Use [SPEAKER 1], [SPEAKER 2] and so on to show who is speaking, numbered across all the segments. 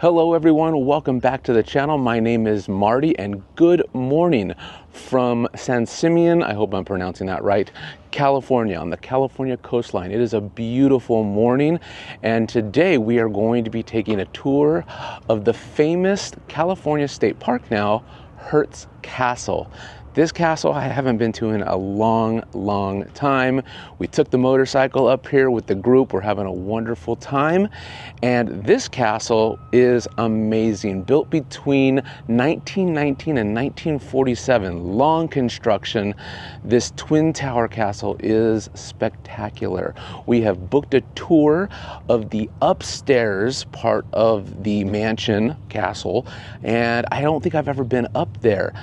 [SPEAKER 1] Hello everyone, welcome back to the channel. My name is Marty and good morning from San Simeon, I hope I'm pronouncing that right, California, on the California coastline. It is a beautiful morning and today we are going to be taking a tour of the famous California State Park now, Hearst Castle. This castle I haven't been to in a long time. We took the motorcycle up here with the group. We're having a wonderful time. And this castle is amazing. Built between 1919 and 1947. Long construction. This twin tower castle is spectacular. We have booked a tour of the upstairs part of the mansion castle. And I don't think I've ever been up there.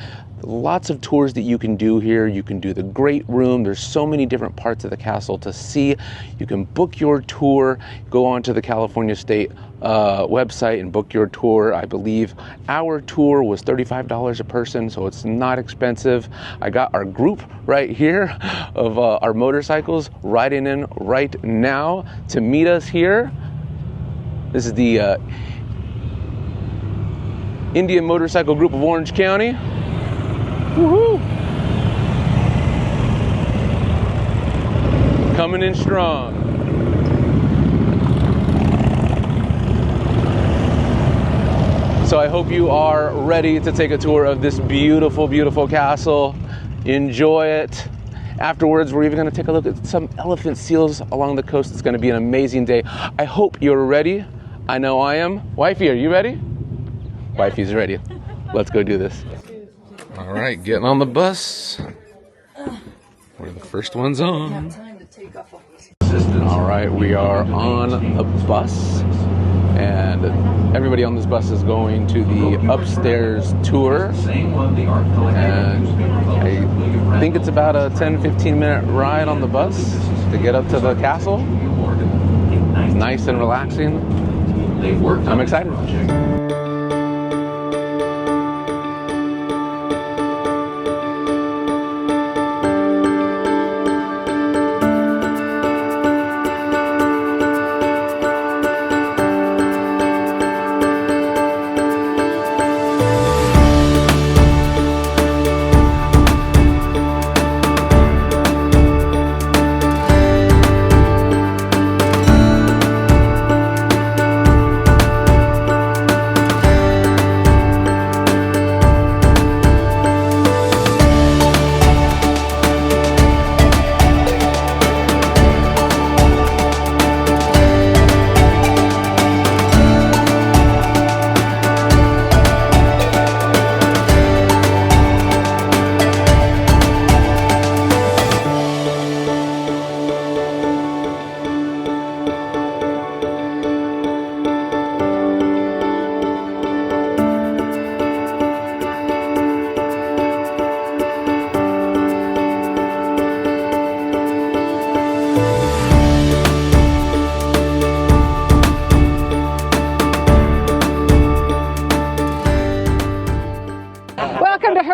[SPEAKER 1] Lots of tours that you can do here. You can do the great room. There's so many different parts of the castle to see. You can book your tour, go onto the California State website and book your tour. I believe our tour was $35 a person, so it's not expensive. I got our group right here of our motorcycles riding in right now to meet us here. This is the Indian Motorcycle Group of Orange County. Woohoo! Coming in strong. So I hope you are ready to take a tour of this beautiful, beautiful castle. Enjoy it. Afterwards, we're even going to take a look at some elephant seals along the coast. It's going to be an amazing day. I hope you're ready. I know I am. Wifey, are you ready? Wifey's ready. Let's go do this. All right, getting on the bus. We're the first ones on. All right, we are on the bus, and everybody on this bus is going to the upstairs tour. And I think it's about a 10-15 minute ride on the bus to get up to the castle. It's nice and relaxing. I'm excited.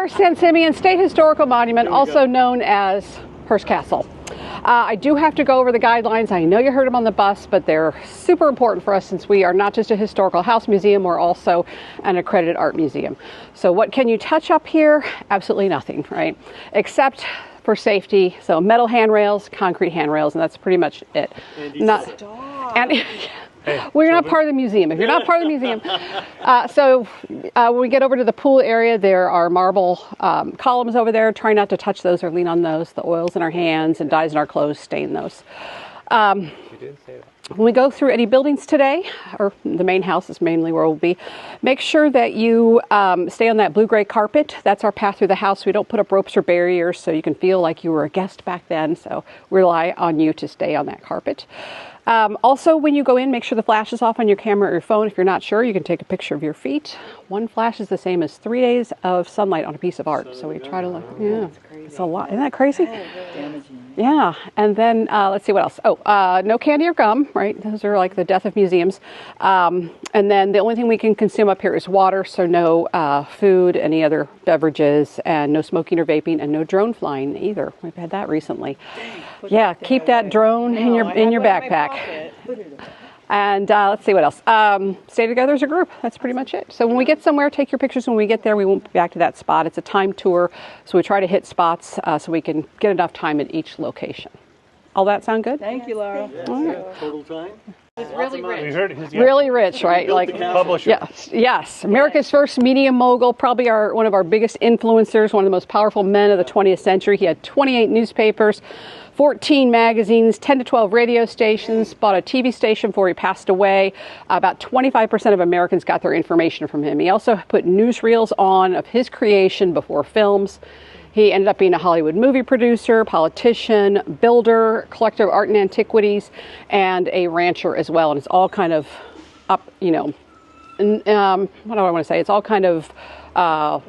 [SPEAKER 2] San Simeon State Historical Monument, also known as Hearst Castle. I do have to go over the guidelines. I know you heard them on the bus, but they're super important for us since we are not just a historical house museum, we're also an accredited art museum. So what can you touch up here? Absolutely nothing, right? Except for safety. So metal handrails, concrete handrails, and that's pretty much it. We're not part of the museum. If you're not part of the museum. When we get over to the pool area, there are marble columns over there. Try not to touch those or lean on those. The oils in our hands and dyes in our clothes stain those. You didn't say that. When we go through any buildings today, or the main house is mainly where we'll be, make sure that you stay on that blue-gray carpet. That's our path through the house. We don't put up ropes or barriers so you can feel like you were a guest back then. So we rely on you to stay on that carpet. Also, when you go in, make sure the flash is off on your camera or your phone. If you're not sure, you can take a picture of your feet. One flash is the same as 3 days of sunlight on a piece of art. So we try to look, yeah, it's a lot. Isn't that crazy? Yeah, and then let's see what else. Oh, no candy or gum, right? Those are like the death of museums. And then the only thing we can consume up here is water, so no food, any other beverages, and no smoking or vaping, and no drone flying either. We've had that recently. Yeah, keep that drone in your backpack. And let's see what else. Stay together as a group. That's pretty much it. So when we get somewhere, take your pictures. When we get there, we won't be back to that spot. It's a timed tour, so we try to hit spots so we can get enough time at each location. All that sound good?
[SPEAKER 3] Thank you, Laura.
[SPEAKER 4] Yes.
[SPEAKER 2] All right.
[SPEAKER 4] Total time?
[SPEAKER 3] It's really rich.
[SPEAKER 5] We heard his
[SPEAKER 2] Really rich, right?
[SPEAKER 4] Built
[SPEAKER 2] Like
[SPEAKER 4] the castle.
[SPEAKER 5] publisher.
[SPEAKER 2] yes. America's first media mogul, probably one of our biggest influencers, one of the most powerful men of the 20th century. He had 28 newspapers, 14 magazines, 10 to 12 radio stations, bought a TV station before he passed away. About 25% of Americans got their information from him. He also put newsreels on of his creation before films. He ended up being a Hollywood movie producer, politician, builder, collector of art and antiquities, and a rancher as well. And it's all kind of up, what do I want to say? It's all kind of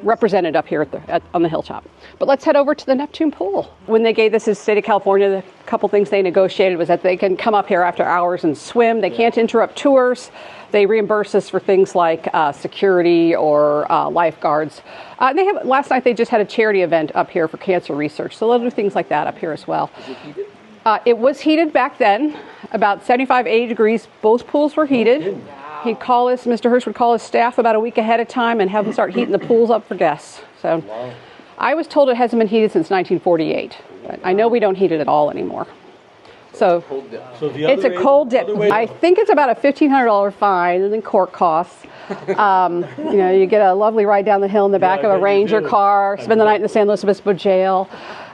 [SPEAKER 2] represented up here on the hilltop. But let's head over to the Neptune pool. When they gave this to the state of California, the couple things they negotiated was that they can come up here after hours and swim. They can't interrupt tours. They reimburse us for things like security or lifeguards. And last night they just had a charity event up here for cancer research. So they'll do things like that up here as well.
[SPEAKER 4] Is it heated?
[SPEAKER 2] It was heated back then, about 75, 80 degrees. Both pools were heated. Mr. Hurst would call his staff about a week ahead of time and have them start heating the pools up for guests. So I was told it hasn't been heated since 1948. But I know we don't heat it at all anymore. So it's a cold dip. I think it's about a $1,500 fine and then court costs. You get a lovely ride down the hill in the back of a Ranger car, spend the night in the San Luis Obispo jail.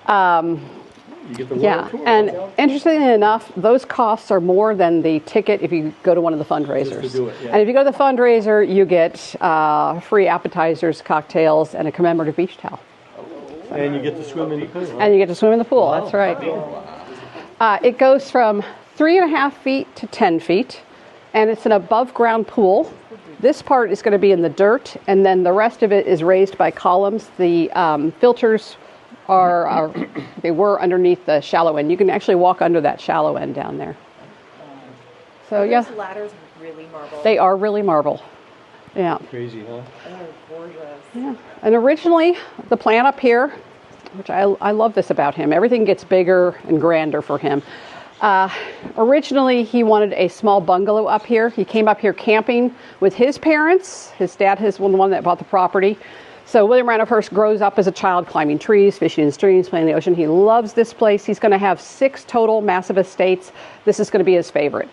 [SPEAKER 4] You get the world tour.
[SPEAKER 2] And interestingly enough, those costs are more than the ticket if you go to one of the fundraisers.
[SPEAKER 4] Just to do it, yeah.
[SPEAKER 2] And if you go to the fundraiser, you get free appetizers, cocktails, and a commemorative beach towel.
[SPEAKER 4] And you get to swim in the pool. Huh?
[SPEAKER 2] And you get to swim in the pool. That's right. It goes from 3.5 feet to 10 feet, and it's an above-ground pool. This part is going to be in the dirt, and then the rest of it is raised by columns. The filters they were underneath the shallow end. You can actually walk under that shallow end down there. So yeah,
[SPEAKER 3] Those ladders are really marble.
[SPEAKER 2] they are really marble. Yeah.
[SPEAKER 4] Crazy, huh?
[SPEAKER 3] They're gorgeous.
[SPEAKER 2] Yeah. And originally, the plan up here, which I love this about him, everything gets bigger and grander for him. Originally, he wanted a small bungalow up here. He came up here camping with his parents. His dad is the one that bought the property. So William Randolph Hearst grows up as a child climbing trees, fishing in streams, playing in the ocean. He loves this place. He's going to have 6 total massive estates. This is going to be his favorite.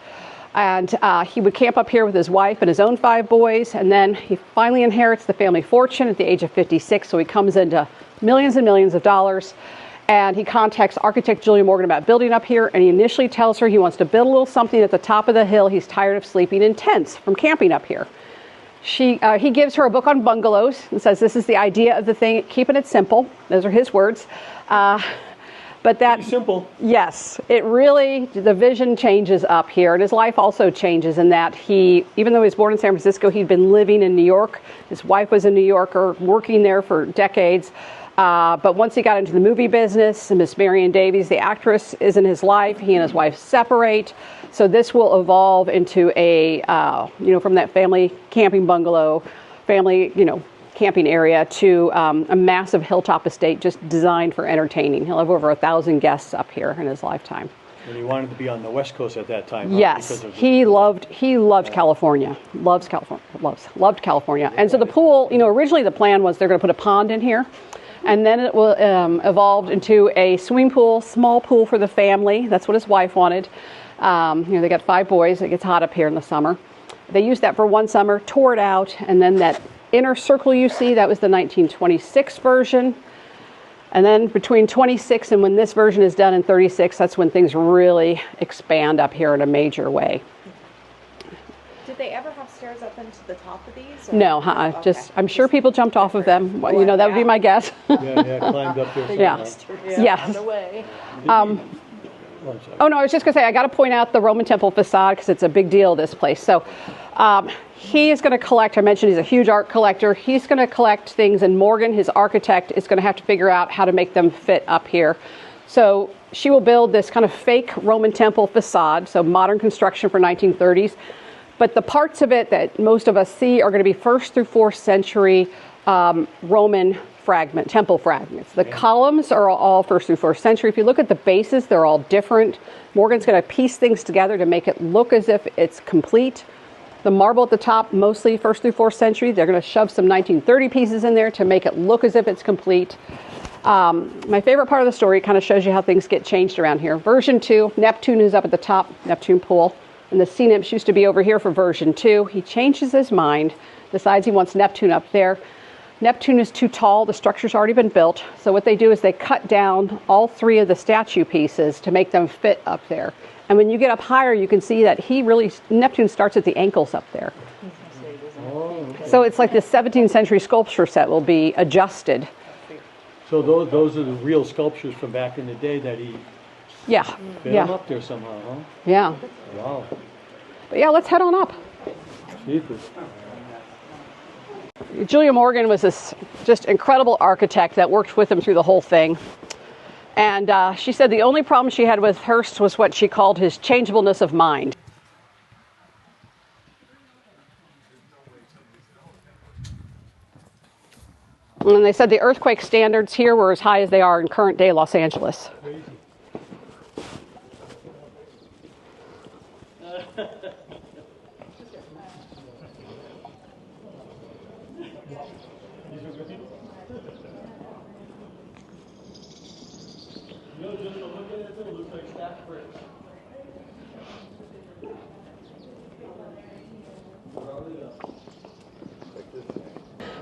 [SPEAKER 2] And he would camp up here with his wife and his own 5 boys. And then he finally inherits the family fortune at the age of 56. So he comes into millions and millions of dollars. And he contacts architect Julia Morgan about building up here. And he initially tells her he wants to build a little something at the top of the hill. He's tired of sleeping in tents from camping up here. He gives her a book on bungalows and says this is the idea of the thing, keeping it simple. Those are his words. But that
[SPEAKER 4] Pretty simple.
[SPEAKER 2] Yes, the vision changes up here, and his life also changes in that even though he was born in San Francisco, he'd been living in New York. His wife was a New Yorker, working there for decades. But once he got into the movie business, Miss Marion Davies, the actress, is in his life. He and his wife separate. So this will evolve into from that family camping bungalow, camping area to a massive hilltop estate just designed for entertaining. He'll have over 1,000 guests up here in his lifetime.
[SPEAKER 4] And he wanted to be on the West Coast at that time.
[SPEAKER 2] Yes, he loved California. Loved California. And so the pool, originally the plan was they're going to put a pond in here. And then it will evolved into a swimming pool, small pool for the family. That's what his wife wanted. They got 5 boys. It gets hot up here in the summer. They used that for one summer, tore it out, and then that inner circle you see, that was the 1926 version. And then between 26 and when this version is done in 36, that's when things really expand up here in a major way.
[SPEAKER 3] Did they ever have stairs up into the top of these? Or?
[SPEAKER 2] No,
[SPEAKER 3] Okay.
[SPEAKER 2] I'm sure people jumped off of them. That would be my guess.
[SPEAKER 4] Yeah, climbed up there.
[SPEAKER 2] Yeah. Yes. Oh, no, I was just going to say, I got to point out the Roman temple facade because it's a big deal, this place. So he is going to collect, I mentioned he's a huge art collector. He's going to collect things, and Morgan, his architect, is going to have to figure out how to make them fit up here. So she will build this kind of fake Roman temple facade, so modern construction for 1930s. But the parts of it that most of us see are going to be 1st through 4th century Roman temple fragments. The columns are all 1st through 4th century. If you look at the bases, they're all different. Morgan's going to piece things together to make it look as if it's complete. The marble at the top, mostly 1st through 4th century. They're going to shove some 1930 pieces in there to make it look as if it's complete. My favorite part of the story kind of shows you how things get changed around here. Version 2, Neptune is up at the top, Neptune pool. And the sea nymphs used to be over here for version 2. He changes his mind, decides he wants Neptune up there. Neptune is too tall, the structure's already been built. So what they do is they cut down all 3 of the statue pieces to make them fit up there. And when you get up higher, you can see that Neptune starts at the ankles up there. So it's like the 17th century sculpture set will be adjusted.
[SPEAKER 4] So those are the real sculptures from back in the day that he fit them up there somehow, huh?
[SPEAKER 2] Yeah.
[SPEAKER 4] Wow.
[SPEAKER 2] But yeah, let's head on up.
[SPEAKER 4] Jeepers.
[SPEAKER 2] Julia Morgan was this just incredible architect that worked with him through the whole thing. And she said the only problem she had with Hearst was what she called his changeableness of mind. And they said the earthquake standards here were as high as they are in current day Los Angeles.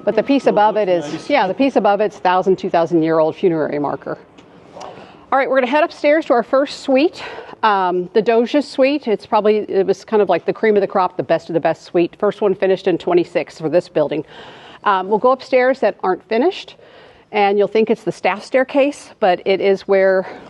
[SPEAKER 2] But the piece above it is, the piece above it's 1,000, 2,000-year-old funerary marker. All right, we're going to head upstairs to our first suite, the Doge suite. It was kind of like the cream of the crop, the best of the best suite. First one finished in 26 for this building. We'll go upstairs that aren't finished, and you'll think it's the staff staircase, but it is where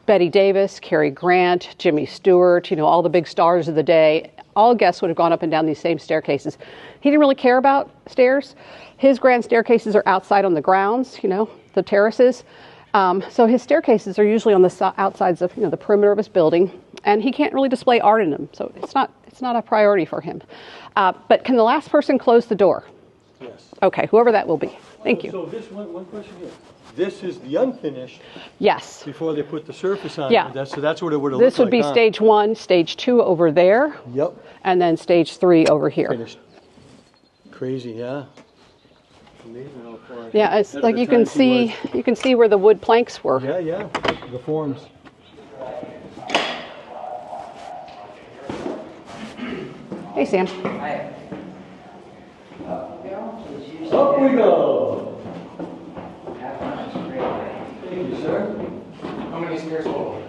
[SPEAKER 2] Betty Davis, Cary Grant, Jimmy Stewart, all the big stars of the day, all guests would have gone up and down these same staircases. He didn't really care about stairs. His grand staircases are outside on the grounds, the terraces. So his staircases are usually on the outsides of the perimeter of his building, and he can't really display art in them, so it's not a priority for him. But can the last person close the door?
[SPEAKER 4] Yes.
[SPEAKER 2] Okay, whoever that will be. Thank you.
[SPEAKER 4] So this one question here. This is the unfinished.
[SPEAKER 2] Yes.
[SPEAKER 4] Before they put the surface on.
[SPEAKER 2] Yeah.
[SPEAKER 4] So that's what it would have looked like.
[SPEAKER 2] This would be stage 1, stage 2 over there.
[SPEAKER 4] Yep.
[SPEAKER 2] And then stage 3 over here.
[SPEAKER 4] Finished. Crazy, yeah. Amazing how far.
[SPEAKER 2] Yeah, it's like you can see where the wood planks were.
[SPEAKER 4] Yeah. The forms.
[SPEAKER 2] Hey, Sam.
[SPEAKER 5] Hi.
[SPEAKER 4] Up we go.
[SPEAKER 5] Thank you, sir. How many stairs total?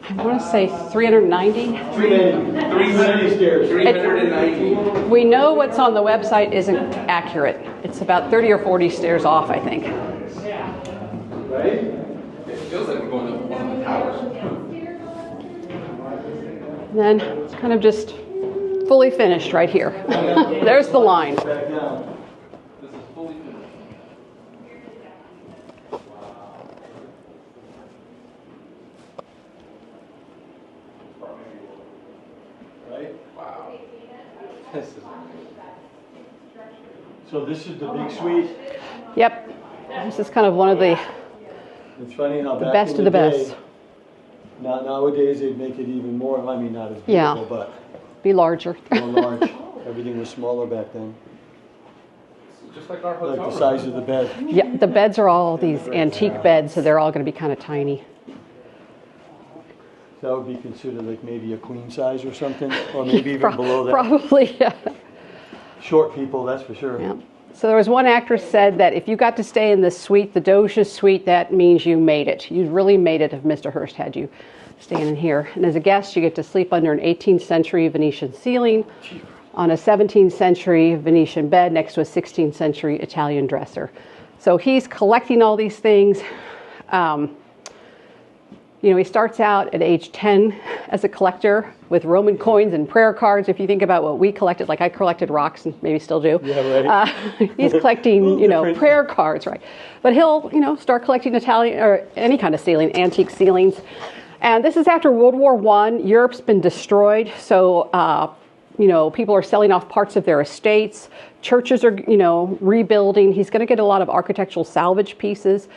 [SPEAKER 2] I want to say 390.
[SPEAKER 4] 390 stairs.
[SPEAKER 5] 390.
[SPEAKER 2] We know what's on the website isn't accurate. It's about 30 or 40 stairs off, I think.
[SPEAKER 4] Right?
[SPEAKER 5] It feels like we're going up one of the towers.
[SPEAKER 2] And then it's kind of just fully finished right here. There's the line.
[SPEAKER 4] Back down.
[SPEAKER 5] This is fully finished.
[SPEAKER 4] Right?
[SPEAKER 5] Wow. This is
[SPEAKER 4] So this is the big suite.
[SPEAKER 2] Yep. This is kind of one of the
[SPEAKER 4] It's funny how back
[SPEAKER 2] best
[SPEAKER 4] in
[SPEAKER 2] of the
[SPEAKER 4] day,
[SPEAKER 2] best.
[SPEAKER 4] Nowadays they'd make it even more. I mean, not as beautiful,
[SPEAKER 2] Yeah.
[SPEAKER 4] but
[SPEAKER 2] Be larger.
[SPEAKER 4] more large. Everything was smaller back then.
[SPEAKER 5] just like our hotel.
[SPEAKER 4] Like the size of the bed.
[SPEAKER 2] Yeah, the beds are all these antique beds, so they're all going to be kind of tiny.
[SPEAKER 4] That would be considered like maybe a queen size or something, or maybe even below that.
[SPEAKER 2] Probably, yeah.
[SPEAKER 4] Short people, that's for sure.
[SPEAKER 2] Yeah. So there was one actress said that if you got to stay in the suite, the Doge suite, that means you made it. You really made it if Mr. Hearst had you staying in here. And as a guest, you get to sleep under an 18th century Venetian ceiling on a 17th century Venetian bed next to a 16th century Italian dresser. So he's collecting all these things. He starts out at age 10 as a collector with Roman coins and prayer cards. If you think about what we collected, like I collected rocks and maybe still do.
[SPEAKER 4] Yeah, right.
[SPEAKER 2] He's collecting, prayer cards, right? But he'll, start collecting Italian or any kind of ceiling, antique ceilings. And this is after World War I. Europe's been destroyed, so people are selling off parts of their estates. Churches are, rebuilding. He's going to get a lot of architectural salvage pieces.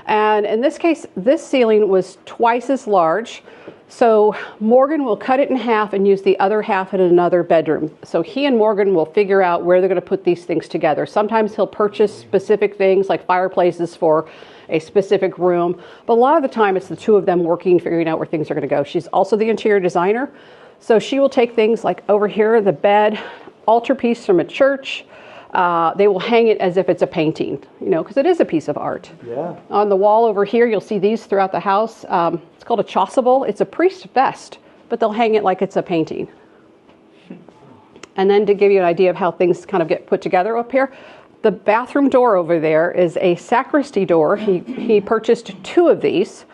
[SPEAKER 2] And in this case, this ceiling was twice as large. So Morgan will cut it in half and use the other half in another bedroom. So he and Morgan will figure out where they're going to put these things together. Sometimes he'll purchase specific things like fireplaces for a specific room. But a lot of the time it's the two of them working, figuring out where things are going to go. She's also the interior designer. So she will take things like over here, the bed, altarpiece from a church. They will hang it as if it's a painting, because it is a piece of art.
[SPEAKER 4] Yeah.
[SPEAKER 2] On the wall over here, you'll see these throughout the house. It's called a chasuble. It's a priest's vest, but they'll hang it like it's a painting. And then to give you an idea of how things kind of get put together up here, the bathroom door over there is a sacristy door. He purchased 2 of these.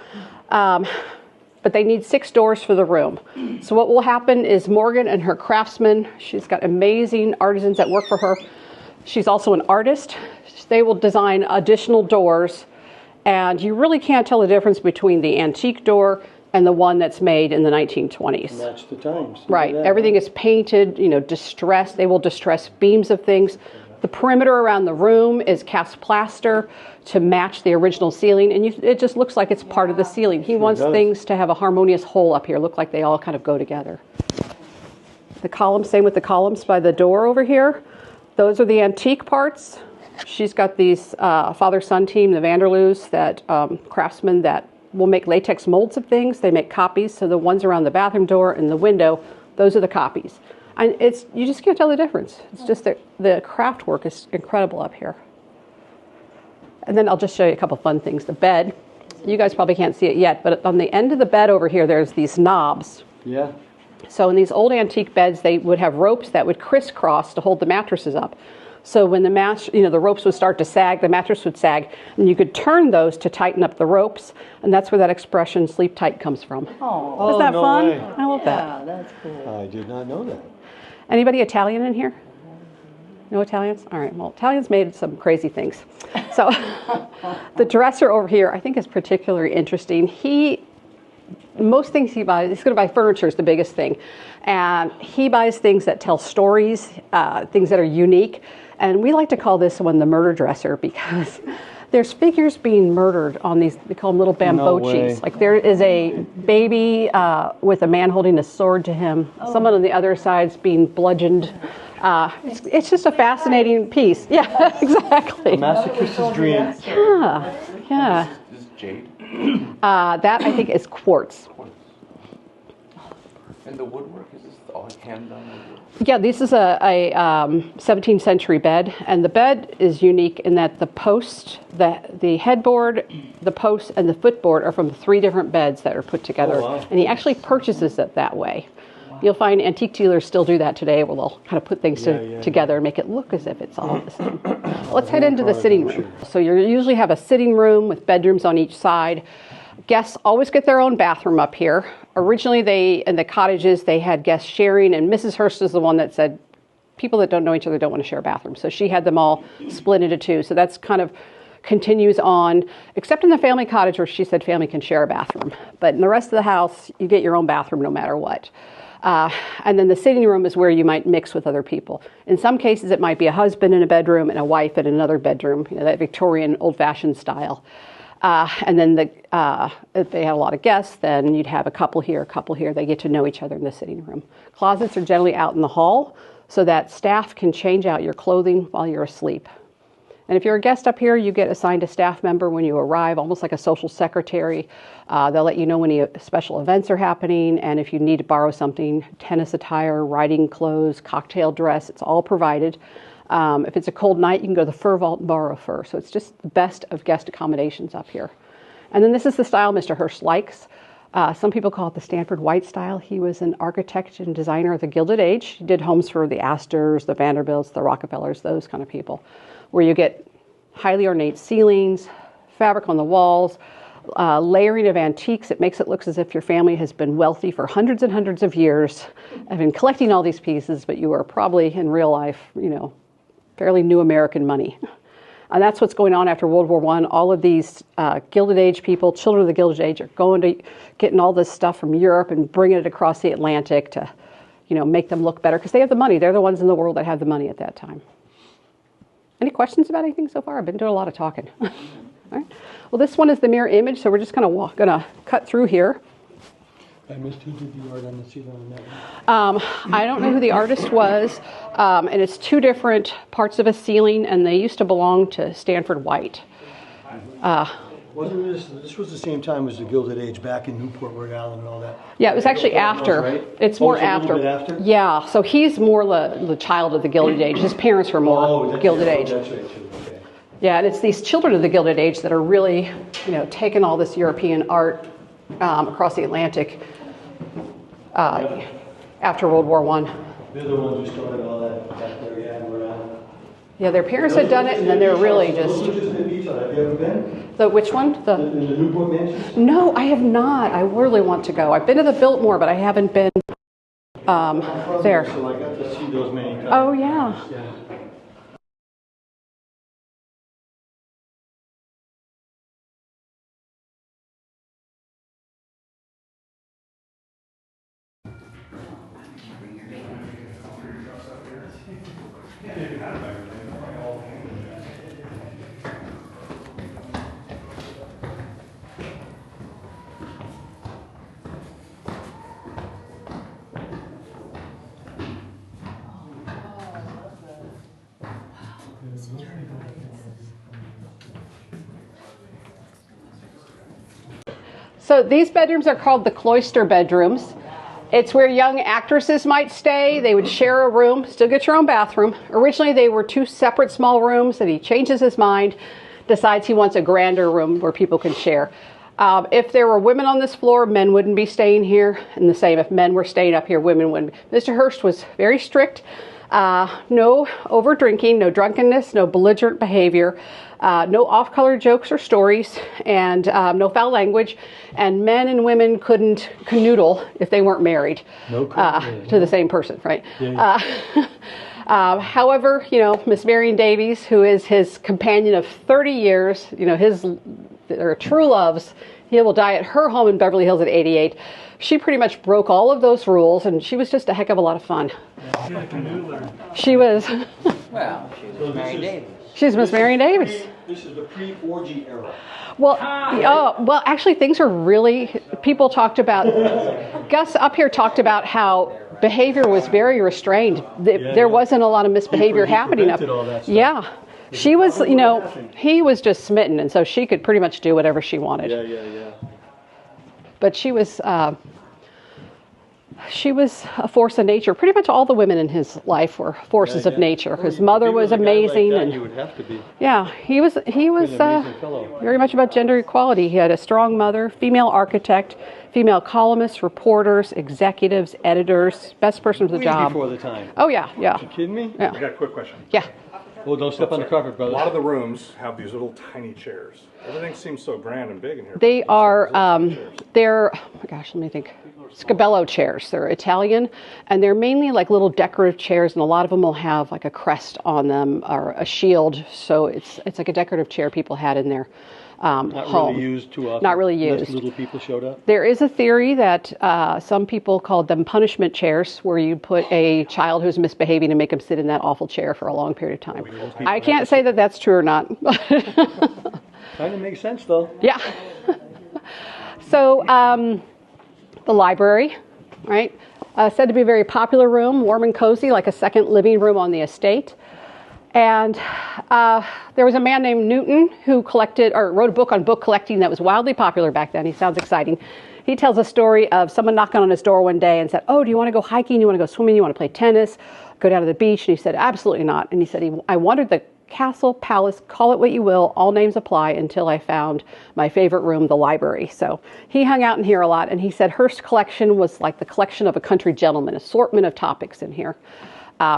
[SPEAKER 2] But they need 6 doors for the room. So what will happen is Morgan and her craftsmen, she's got amazing artisans that work for her. She's also an artist. They will design additional doors, and you really can't tell the difference between the antique door and the one that's made in the 1920s.
[SPEAKER 4] Match the times.
[SPEAKER 2] Right.
[SPEAKER 4] Yeah.
[SPEAKER 2] Everything is painted, distressed. They will distress beams of things. The perimeter around the room is cast plaster to match the original ceiling, and it just looks like it's part of the ceiling. He wants things to have a harmonious whole up here, look like they all kind of go together. The columns, same with the columns by the door over here. Those are the antique parts. She's got these father-son team, the Vanderloos, that craftsmen that will make latex molds of things. They make copies, so the ones around the bathroom door and the window, those are the copies. And you just can't tell the difference. It's just that the craft work is incredible up here. And then I'll just show you a couple fun things. The bed, you guys probably can't see it yet, but on the end of the bed over here, there's these knobs.
[SPEAKER 4] Yeah.
[SPEAKER 2] So in these old antique beds, they would have ropes that would crisscross to hold the mattresses up. So when the ropes would start to sag, the mattress would sag, and you could turn those to tighten up the ropes, and that's where that expression "sleep tight" comes from.
[SPEAKER 6] Oh,
[SPEAKER 2] isn't that
[SPEAKER 4] no
[SPEAKER 2] fun?
[SPEAKER 4] way.
[SPEAKER 2] I love that.
[SPEAKER 6] yeah, that's cool.
[SPEAKER 4] I did not know that.
[SPEAKER 2] Anybody Italian in here? No Italians? All right, well, Italians made some crazy things. So the dresser over here, I think, is particularly interesting. Most things he buys, he's going to buy furniture is the biggest thing. And he buys things that tell stories, things that are unique. And we like to call this one the murder dresser because there's figures being murdered on these, they call them little bambochis. Like there is a baby with a man holding a sword to him. Someone on the other side's being bludgeoned. It's just a fascinating piece. Yeah, exactly.
[SPEAKER 4] A masochist's dream.
[SPEAKER 2] Yeah.
[SPEAKER 1] This is jade.
[SPEAKER 2] That I think is quartz.
[SPEAKER 1] And the woodwork, is this all hand done woodwork?
[SPEAKER 2] Yeah, this is a 17th century bed, and the bed is unique in that the post, the headboard, the post, and the footboard are from 3 different beds that are put together.
[SPEAKER 4] Oh, wow.
[SPEAKER 2] And he actually purchases it that way. Wow. You'll find antique dealers still do that today, where they'll kind of put things together and make it look as if it's all the same. Let's head into the sitting room. So you usually have a sitting room with bedrooms on each side. Guests always get their own bathroom up here. Originally, in the cottages, they had guests sharing, and Mrs. Hearst is the one that said, people that don't know each other don't want to share a bathroom. So she had them all split into 2. So that's kind of continues on, except in the family cottage where she said family can share a bathroom. But in the rest of the house, you get your own bathroom no matter what. And then the sitting room is where you might mix with other people. In some cases, it might be a husband in a bedroom and a wife in another bedroom, that Victorian old-fashioned style. And then if they had a lot of guests, then you'd have a couple here. They get to know each other in the sitting room. Closets are generally out in the hall so that staff can change out your clothing while you're asleep. And if you're a guest up here, you get assigned a staff member when you arrive, almost like a social secretary. They'll let you know when any special events are happening, and if you need to borrow something, tennis attire, riding clothes, cocktail dress, it's all provided. If it's a cold night, you can go to the fur vault and borrow fur. So it's just the best of guest accommodations up here. And then this is the style Mr. Hearst likes. Some people call it the Stanford White style. He was an architect and designer of the Gilded Age. He did homes for the Astors, the Vanderbilts, the Rockefellers, those kind of people, where you get highly ornate ceilings, fabric on the walls, layering of antiques. It makes it look as if your family has been wealthy for hundreds and hundreds of years and been collecting all these pieces, but you are probably in real life, fairly new American money. And that's what's going on after World War I. All of these Gilded Age people, children of the Gilded Age, are getting all this stuff from Europe and bringing it across the Atlantic to, make them look better because they have the money. They're the ones in the world that have the money at that time. Any questions about anything so far? I've been doing a lot of talking. All right. Well, this one is the mirror image, so we're just kind of going to cut through here.
[SPEAKER 4] I missed who did the art on the ceiling on that one.
[SPEAKER 2] I don't know who the artist was, and it's two different parts of a ceiling, and they used to belong to Stanford White.
[SPEAKER 4] Wasn't this was the same time as the Gilded Age back in Newport, Rhode Island and all that?
[SPEAKER 2] Yeah, it was actually after.
[SPEAKER 4] Right?
[SPEAKER 2] It's more
[SPEAKER 4] it's a
[SPEAKER 2] after.
[SPEAKER 4] little bit after.
[SPEAKER 2] Yeah, so he's more the child of the Gilded Age. His parents were more Gilded Age.
[SPEAKER 4] That's right too. Okay.
[SPEAKER 2] Yeah, and it's these children of the Gilded Age that are really, taking all this European art across the Atlantic after World War I.
[SPEAKER 4] They're the ones who started all that back there, yeah, around.
[SPEAKER 2] Yeah, their parents had done it, and then they're really just.
[SPEAKER 4] Have you ever been?
[SPEAKER 2] The which one?
[SPEAKER 4] In the Newport Mansion?
[SPEAKER 2] No, I have not. I really want to go. I've been to the Biltmore, but I haven't been there.
[SPEAKER 4] So I got to see those many times.
[SPEAKER 2] Oh yeah. So these bedrooms are called the Cloister Bedrooms. It's where young actresses might stay. They would share a room, still get your own bathroom. Originally they were two separate small rooms, and he changes his mind, decides he wants a grander room where people can share. If there were women on this floor, men wouldn't be staying here. And the same, if men were staying up here, women wouldn't. Mr. Hearst was very strict. No over drinking, no drunkenness, no belligerent behavior, no off-color jokes or stories, and no foul language. And men and women couldn't canoodle if they weren't married to the same person, right? Yeah, yeah. However, Miss Marion Davies, who is his companion of 30 years, their true loves, he will die at her home in Beverly Hills at 88. She pretty much broke all of those rules, and she was just a heck of a lot of fun. She was.
[SPEAKER 6] Well, she was Marion Davies.
[SPEAKER 2] She's Miss Marion Davies.
[SPEAKER 4] This is the pre-orgy era.
[SPEAKER 2] Well, actually, things are really. People talked about. Gus up here talked about how behavior was very restrained. There wasn't a lot of misbehavior happening up.
[SPEAKER 4] All that stuff.
[SPEAKER 2] Yeah. She was, he was just smitten, and so she could pretty much do whatever she wanted.
[SPEAKER 4] Yeah.
[SPEAKER 2] But she was a force of nature. Pretty much all the women in his life were forces of nature. His mother was amazing,
[SPEAKER 4] like that,
[SPEAKER 2] and
[SPEAKER 4] you would have to be.
[SPEAKER 2] Yeah, he was very much about gender equality. He had a strong mother, female architect, female columnists, reporters, executives, editors, best person for the job.
[SPEAKER 4] Before the time.
[SPEAKER 2] Oh yeah.
[SPEAKER 7] You
[SPEAKER 4] kidding me?
[SPEAKER 2] Yeah.
[SPEAKER 7] I got a quick question.
[SPEAKER 2] Yeah.
[SPEAKER 4] Well, don't step on the carpet, brother.
[SPEAKER 7] A lot of the rooms have these little tiny chairs. Everything seems so grand and big in here.
[SPEAKER 2] They are, they're, oh my gosh, let me think. Scabello chairs. They're Italian, and they're mainly like little decorative chairs, and a lot of them will have like a crest on them or a shield. So it's like a decorative chair people had in their home.
[SPEAKER 4] Not really used too often.
[SPEAKER 2] Not really used.
[SPEAKER 4] Unless little people showed up.
[SPEAKER 2] There is a theory that some people called them punishment chairs, where you put a child who's misbehaving and make them sit in that awful chair for a long period of time. I can't say that that's true or not.
[SPEAKER 4] Kind of makes sense, though.
[SPEAKER 2] Yeah. So the library, right? Said to be a very popular room, warm and cozy, like a second living room on the estate. And there was a man named Newton who wrote a book on book collecting that was wildly popular back then. He sounds exciting. He tells a story of someone knocking on his door one day and said, "Oh, do you want to go hiking? You want to go swimming? You want to play tennis? Go down to the beach?" And he said, "Absolutely not." And he said, "I wandered the castle, palace, call it what you will, all names apply, until I found my favorite room, the library." So he hung out in here a lot, and he said Hearst collection was like the collection of a country gentleman, assortment of topics in here.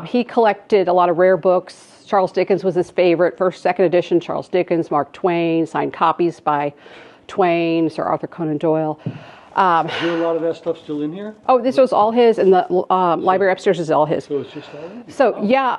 [SPEAKER 2] He collected a lot of rare books. Charles Dickens was his favorite, first, second edition, Charles Dickens, Mark Twain, signed copies by Twain, Sir Arthur Conan Doyle.
[SPEAKER 4] Is there a lot of that stuff still in here?
[SPEAKER 2] Oh, this was all his, and the library upstairs is all his.
[SPEAKER 4] So it's just all in?
[SPEAKER 2] So, yeah,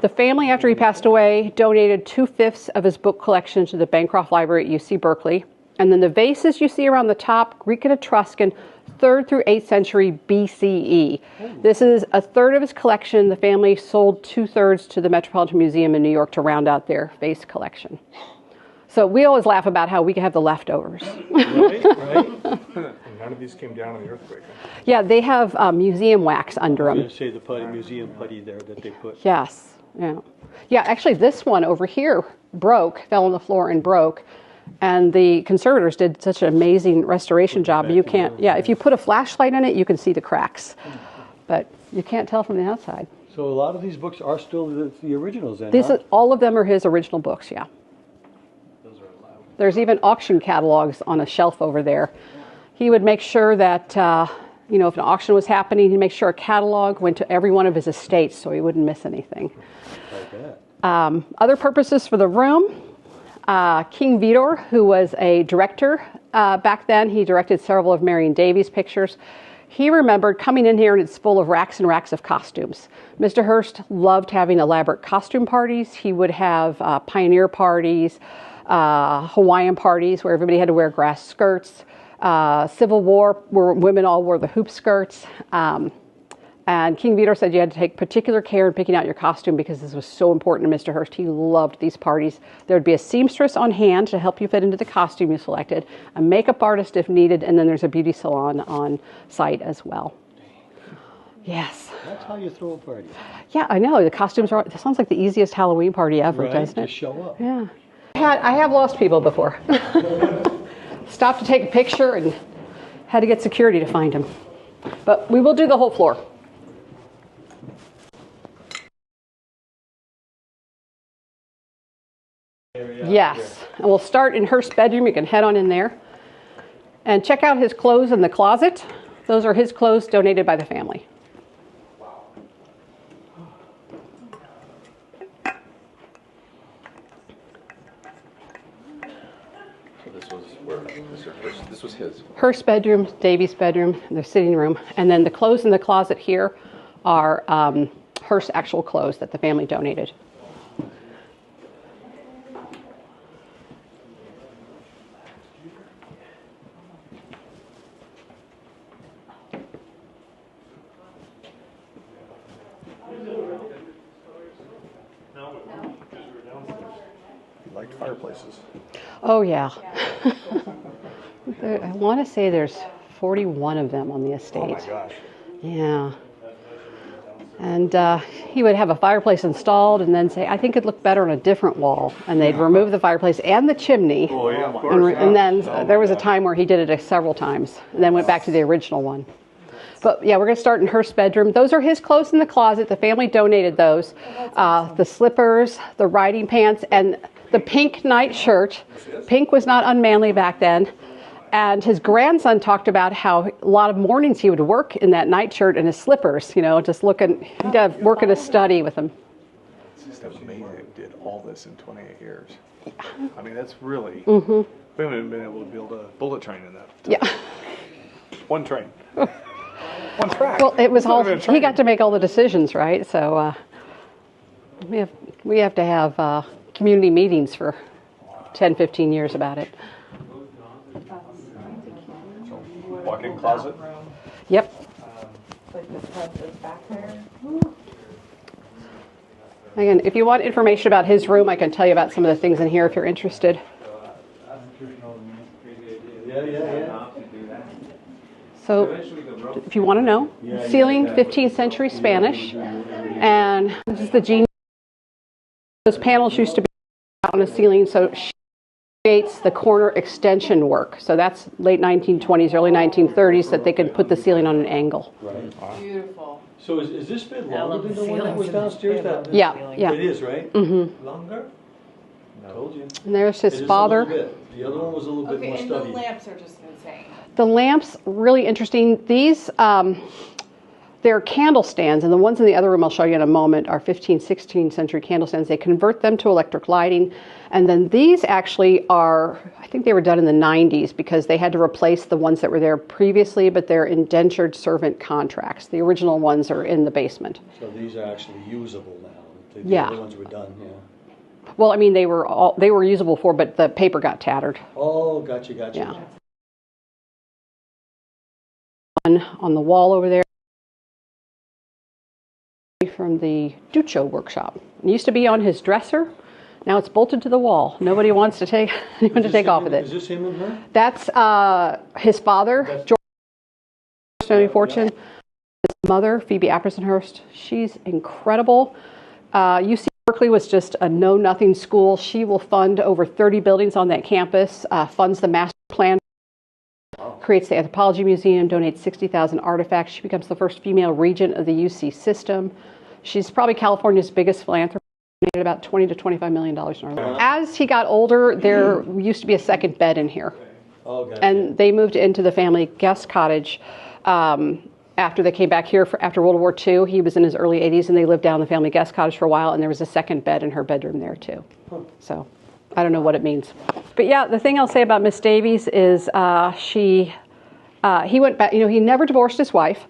[SPEAKER 2] the family, after he passed away, donated 2/5 of his book collection to the Bancroft Library at UC Berkeley. And then the vases you see around the top, Greek and Etruscan, 3rd through 8th century BCE. This is a third of his collection. The family sold 2/3 to the Metropolitan Museum in New York to round out their vase collection. So we always laugh about how we can have the leftovers.
[SPEAKER 7] Right. None of these came down in the earthquake.
[SPEAKER 2] Yeah, they have museum wax under
[SPEAKER 4] I'm
[SPEAKER 2] them.
[SPEAKER 4] going to say the putty, museum putty there that they put.
[SPEAKER 2] Yes. Yeah. Yeah, actually this one over here broke, fell on the floor and broke. And the conservators did such an amazing restoration job. You can't, yeah, if you put a flashlight in it, you can see the cracks. But you can't tell from the outside.
[SPEAKER 4] So a lot of these books are still the originals then,
[SPEAKER 2] These
[SPEAKER 4] huh?
[SPEAKER 2] all of them are his original books, yeah. There's even auction catalogs on a shelf over there. He would make sure that, you know, if an auction was happening, he'd make sure a catalog went to every one of his estates so he wouldn't miss anything. Other purposes for the room, King Vidor, who was a director back then, he directed several of Marion Davies' pictures. He remembered coming in here and it's full of racks and racks of costumes. Mr. Hearst loved having elaborate costume parties. He would have pioneer parties, Hawaiian parties where everybody had to wear grass skirts, Civil War where women all wore the hoop skirts. And King Vidor said you had to take particular care in picking out your costume because this was so important to Mr. Hearst. He loved these parties. There would be a seamstress on hand to help you fit into the costume you selected, a makeup artist if needed, and then there's a beauty salon on site as well. Yes.
[SPEAKER 4] That's how you throw a party.
[SPEAKER 2] Yeah, I know. The costumes are, it sounds like the easiest Halloween party ever,
[SPEAKER 4] Right,
[SPEAKER 2] doesn't it?
[SPEAKER 4] to show up.
[SPEAKER 2] Yeah. I have lost people before. Stopped to take a picture and had to get security to find him. But we will do the whole floor. Yes, and we'll start in Hurst Bedroom. You can head on in there and check out his clothes in the closet. Those are his clothes donated by the family.
[SPEAKER 1] So this was where this was his.
[SPEAKER 2] Hurst Bedroom, Davies' bedroom, their sitting room, and then the clothes in the closet here are Hearst's actual clothes that the family donated.
[SPEAKER 7] Liked fireplaces.
[SPEAKER 2] Oh, yeah. I want to say there's 41 of them on the estate.
[SPEAKER 7] Oh my gosh.
[SPEAKER 2] Yeah. And he would have a fireplace installed and then say, I think it'd look better on a different wall. And they'd remove the fireplace and the chimney.
[SPEAKER 7] Oh yeah, of course.
[SPEAKER 2] And then there was a time where he did it several times and then went back to the original one. But yeah, we're going to start in Hurst Bedroom. Those are his clothes in the closet. The family donated those. The slippers, the riding pants, and the pink night shirt. Pink was not unmanly back then. And his grandson talked about how a lot of mornings he would work in that night shirt and his slippers, you know, just looking, he'd have work in his study with him.
[SPEAKER 7] It's just amazing they did all this in 28 years. I mean, that's really, we haven't been able to build a bullet train in that.
[SPEAKER 2] Yeah.
[SPEAKER 7] One train. One track.
[SPEAKER 2] Well, it was
[SPEAKER 7] It's not
[SPEAKER 2] all,
[SPEAKER 7] even a
[SPEAKER 2] he
[SPEAKER 7] train.
[SPEAKER 2] got to make all the decisions, right? So we have to have community meetings for 10, 15 years about it.
[SPEAKER 7] Walk-in closet.
[SPEAKER 2] Yep. Again, if you want information about his room, I can tell you about some of the things in here if you're interested. So, if you want to know, ceiling 15th century Spanish, and this is the genius. Those panels used to be on a ceiling, so she creates the corner extension work. So that's late 1920s, early 1930s, that they could put the ceiling on an angle.
[SPEAKER 4] Right.
[SPEAKER 8] Beautiful.
[SPEAKER 4] So is this bit longer than the one that was downstairs?
[SPEAKER 2] Yeah, yeah.
[SPEAKER 4] It is, right? Mm-hmm. Longer? Told you.
[SPEAKER 2] And there's his
[SPEAKER 4] It is a
[SPEAKER 2] father.
[SPEAKER 4] little bit. The other one was a little bit
[SPEAKER 8] Okay,
[SPEAKER 4] more
[SPEAKER 8] and the
[SPEAKER 4] studied.
[SPEAKER 8] lamps are just insane.
[SPEAKER 2] The lamps, really interesting. These, they're candle stands, and the ones in the other room I'll show you in a moment are 15th, 16th century candle stands. They convert them to electric lighting. And then these actually are, I think they were done in the 90s because they had to replace the ones that were there previously, but they're indentured servant contracts. The original ones are in the basement.
[SPEAKER 4] So these are actually usable now. The
[SPEAKER 2] Yeah.
[SPEAKER 4] other ones were done, yeah.
[SPEAKER 2] Well, I mean, they were usable for, but the paper got tattered.
[SPEAKER 4] Oh, gotcha.
[SPEAKER 2] Yeah. On the wall over there from the Duccio workshop. It used to be on his dresser. Now it's bolted to the wall. Nobody wants to take off with it.
[SPEAKER 4] Is this him and her?
[SPEAKER 2] That's his father, George Hearst, fortune. His mother, Phoebe Apperson Hearst. She's incredible. UC Berkeley was just a know-nothing school. She will fund over 30 buildings on that campus, funds the master plan, creates the Anthropology Museum, donates 60,000 artifacts. She becomes the first female regent of the UC system. She's probably California's biggest philanthropist. Made about $20 to $25 million in her life. As he got older, there used to be a second bed in here.
[SPEAKER 4] Oh, gotcha.
[SPEAKER 2] And they moved into the family guest cottage after they came back here after World War II. He was in his early 80s, and they lived down in the family guest cottage for a while, and there was a second bed in her bedroom there, too. So I don't know what it means. But yeah, the thing I'll say about Miss Davies is he went back, he never divorced his wife.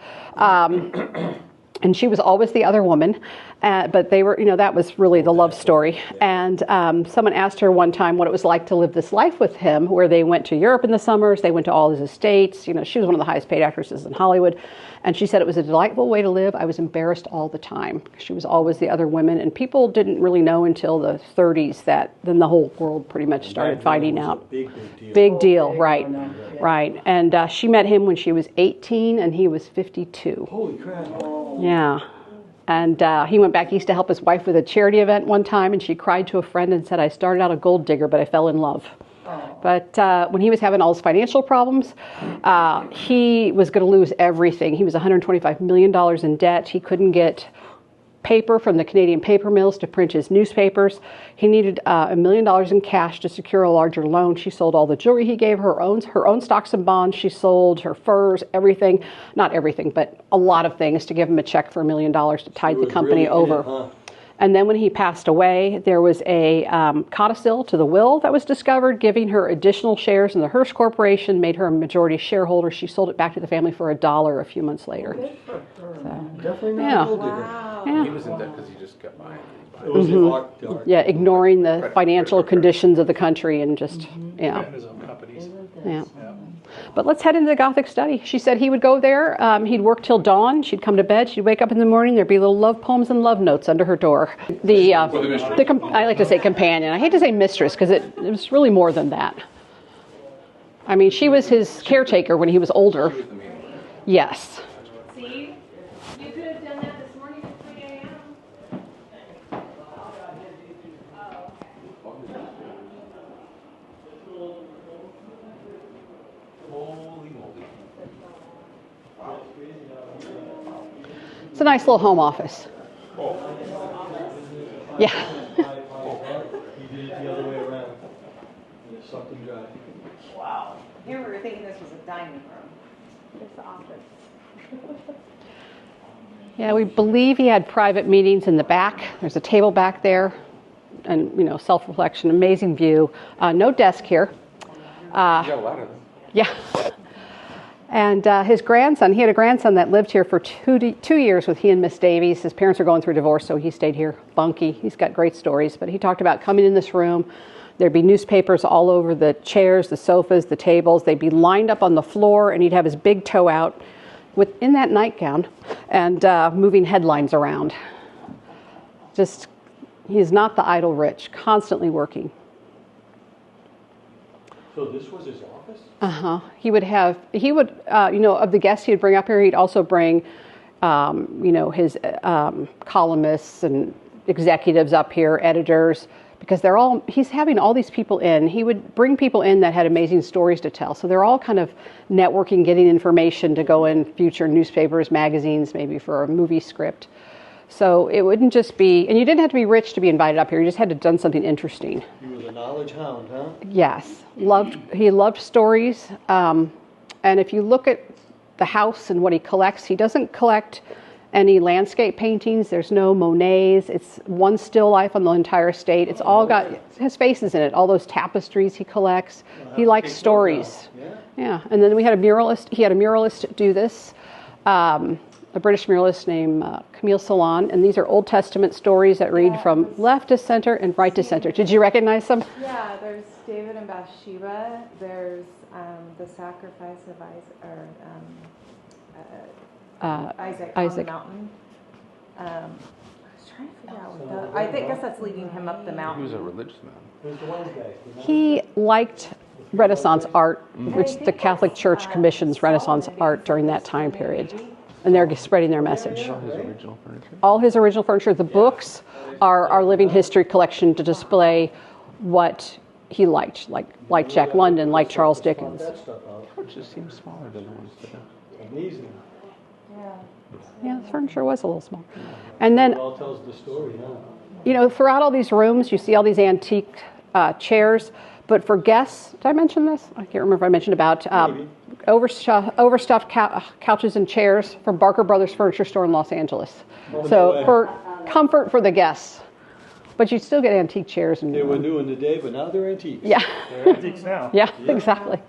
[SPEAKER 2] And she was always the other woman, but they were, that was really the love story. And someone asked her one time what it was like to live this life with him, where they went to Europe in the summers, they went to all his estates. She was one of the highest paid actresses in Hollywood. And she said it was a delightful way to live. I was embarrassed all the time. She was always the other woman. And people didn't really know until the 30s that then the whole world pretty much started finding out.
[SPEAKER 4] Big deal.
[SPEAKER 2] Big deal, right. Right. And she met him when she was 18 and he was 52.
[SPEAKER 4] Holy crap.
[SPEAKER 2] Yeah. And he went back east to help his wife with a charity event one time, and she cried to a friend and said, I started out a gold digger, but I fell in love. But when he was having all his financial problems, he was going to lose everything. He was $125 million in debt. He couldn't get paper from the Canadian paper mills to print his newspapers. He needed $1 million in cash to secure a larger loan. She sold all the jewelry he gave her own stocks and bonds. She sold her furs, everything, not everything, but a lot of things to give him a check for $1 million to tide the company over. And then when he passed away, there was a codicil to the will that was discovered, giving her additional shares in the Hearst Corporation, made her a majority shareholder. She sold it back to the family for $1 a few months later. So,
[SPEAKER 4] Definitely not a gold digger.
[SPEAKER 2] Yeah.
[SPEAKER 1] He was in debt because he just kept buying.
[SPEAKER 4] It was the art.
[SPEAKER 2] Yeah, ignoring the financial conditions of the country and just,
[SPEAKER 7] His own companies.
[SPEAKER 2] Yeah. But let's head into the Gothic study. She said he would go there. He'd work till dawn. She'd come to bed. She'd wake up in the morning. There'd be little love poems and love notes under her door. I like to say companion. I hate to say mistress because it was really more than that. I mean, she was his caretaker when he was older. Yes.
[SPEAKER 3] See? You could have done that this morning at 3 a.m.
[SPEAKER 2] It's a nice little home office. Yeah.
[SPEAKER 4] He did it the other way around. And it sucked him dry.
[SPEAKER 6] Wow. Here we were thinking this was a dining room.
[SPEAKER 3] It's the office.
[SPEAKER 2] Yeah, we believe he had private meetings in the back. There's a table back there. And, self-reflection, amazing view. No desk here.
[SPEAKER 1] Yeah, a lot of them.
[SPEAKER 2] Yeah. And his grandson, he had a grandson that lived here for 2 years with he and Miss Davies. His parents are going through divorce, so he stayed here. Bunky, he's got great stories. But he talked about coming in this room. There'd be newspapers all over the chairs, the sofas, the tables. They'd be lined up on the floor, and he'd have his big toe out in that nightgown and moving headlines around. Just, he's not the idle rich, constantly working.
[SPEAKER 4] So this was his office?
[SPEAKER 2] He would, of the guests he'd bring up here, he'd also bring, his columnists and executives up here, editors, because he's having all these people in. He would bring people in that had amazing stories to tell. So they're all kind of networking, getting information to go in future newspapers, magazines, maybe for a movie script. So it wouldn't just be, and you didn't have to be rich to be invited up here. You just had to have done something interesting.
[SPEAKER 4] He was a knowledge hound, huh?
[SPEAKER 2] Yes, he loved stories. And if you look at the house and what he collects, he doesn't collect any landscape paintings. There's no Monets. It's one still life on the entire estate. It's all got his faces in it. All those tapestries he collects. He likes stories. Yeah. And then we had a muralist. He had a muralist do this. a British muralist named Camille Salon, and these are Old Testament stories that read from left to center and right to center. Did you recognize them?
[SPEAKER 3] Yeah, there's David and Bathsheba. There's the sacrifice of Isaac on the mountain. I was trying to figure out what I guess that's leading him up the mountain.
[SPEAKER 1] He was a religious man.
[SPEAKER 2] He liked Renaissance art, which the Catholic Church commissions Renaissance art during that time period. And they're spreading their message.
[SPEAKER 1] All his original furniture?
[SPEAKER 2] All his original furniture. The books are our living history collection to display what he liked, like Jack London, like Charles Dickens.
[SPEAKER 1] It just seems smaller than the ones that
[SPEAKER 4] Amazing.
[SPEAKER 2] Yeah, the furniture was a little small. And then,
[SPEAKER 4] It all tells the story, huh?
[SPEAKER 2] you know, throughout all these rooms, you see all these antique chairs. But for guests, did I mention this? I can't remember if I mentioned about overstuffed couches and chairs from Barker Brothers Furniture Store in Los Angeles. So for comfort for the guests. But you still get antique chairs.
[SPEAKER 4] They were new in the day, but now they're antiques.
[SPEAKER 2] Yeah.
[SPEAKER 8] They're antiques now.
[SPEAKER 2] Yeah, exactly.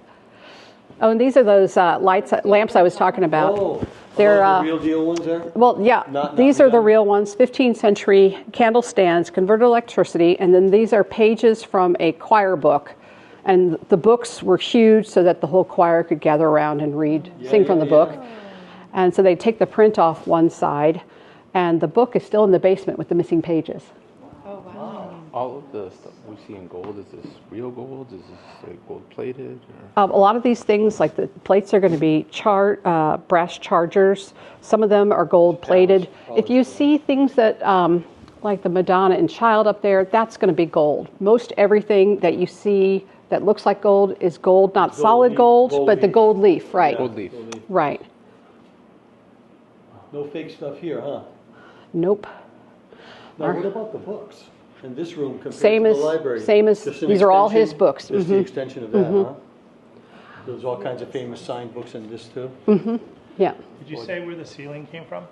[SPEAKER 2] Oh, and these are those lamps I was talking about.
[SPEAKER 4] Oh,
[SPEAKER 2] They're
[SPEAKER 4] the real deal ones there?
[SPEAKER 2] well, yeah. These are the real ones. 15th century candle stands, converted electricity, and then these are pages from a choir book. And the books were huge so that the whole choir could gather around and read, sing from the book. And so they take the print off one side, and the book is still in the basement with the missing pages.
[SPEAKER 3] Oh, wow.
[SPEAKER 1] all of the stuff we see in gold, is this real gold? Is this like gold plated?
[SPEAKER 2] A lot of these things, like the plates, are going to be brass chargers. Some of them are gold plated. If you see things that, like the Madonna and Child up there, that's going to be gold. Most everything that you see that looks like gold is gold, not solid gold, but the gold leaf, right?
[SPEAKER 1] Gold leaf.
[SPEAKER 2] Right.
[SPEAKER 4] No fake stuff here, huh?
[SPEAKER 2] Nope.
[SPEAKER 4] Now, what about the books in this room compared
[SPEAKER 2] Same
[SPEAKER 4] to
[SPEAKER 2] as-
[SPEAKER 4] the library?
[SPEAKER 2] same as-
[SPEAKER 4] Just an
[SPEAKER 2] these are all his
[SPEAKER 4] extension?
[SPEAKER 2] books.
[SPEAKER 4] Just the extension of that, huh? There's all kinds of famous signed books in this too?
[SPEAKER 2] Yeah.
[SPEAKER 8] Did you say where the ceiling came from?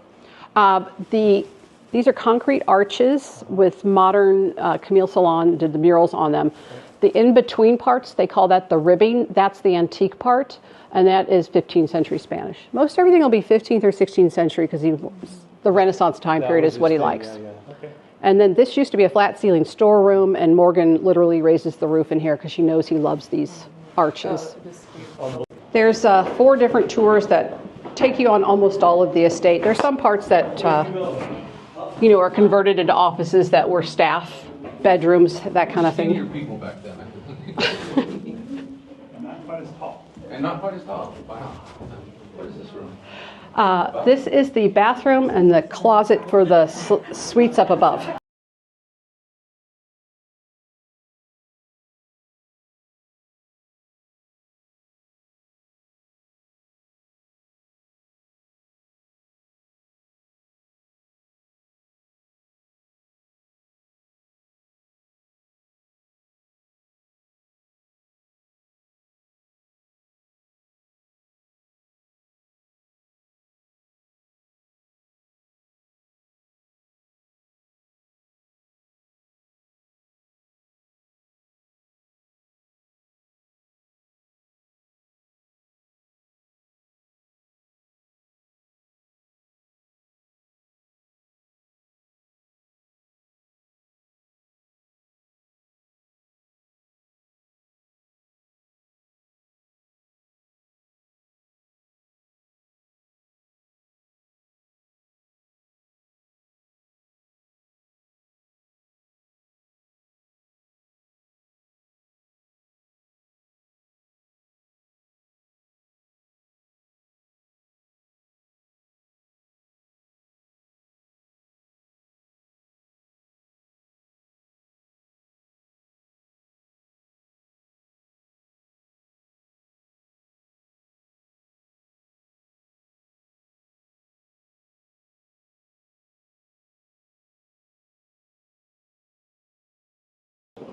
[SPEAKER 2] These are concrete arches with modern Camille Salon did the murals on them. The in-between parts, they call that the ribbing. That's the antique part, and that is 15th century Spanish. Most everything will be 15th or 16th century because the Renaissance time period is what he likes.
[SPEAKER 8] Okay.
[SPEAKER 2] And then this used to be a flat ceiling storeroom, and Morgan literally raises the roof in here because she knows he loves these arches. There's 4 different tours that take you on almost all of the estate. There's some parts that are converted into offices that were staff bedrooms, that kind of
[SPEAKER 1] Senior
[SPEAKER 2] thing.
[SPEAKER 1] people back then.
[SPEAKER 8] Not quite as tall.
[SPEAKER 1] And not quite as tall. Wow. What is this room?
[SPEAKER 2] This is the bathroom and the closet for the suites up above.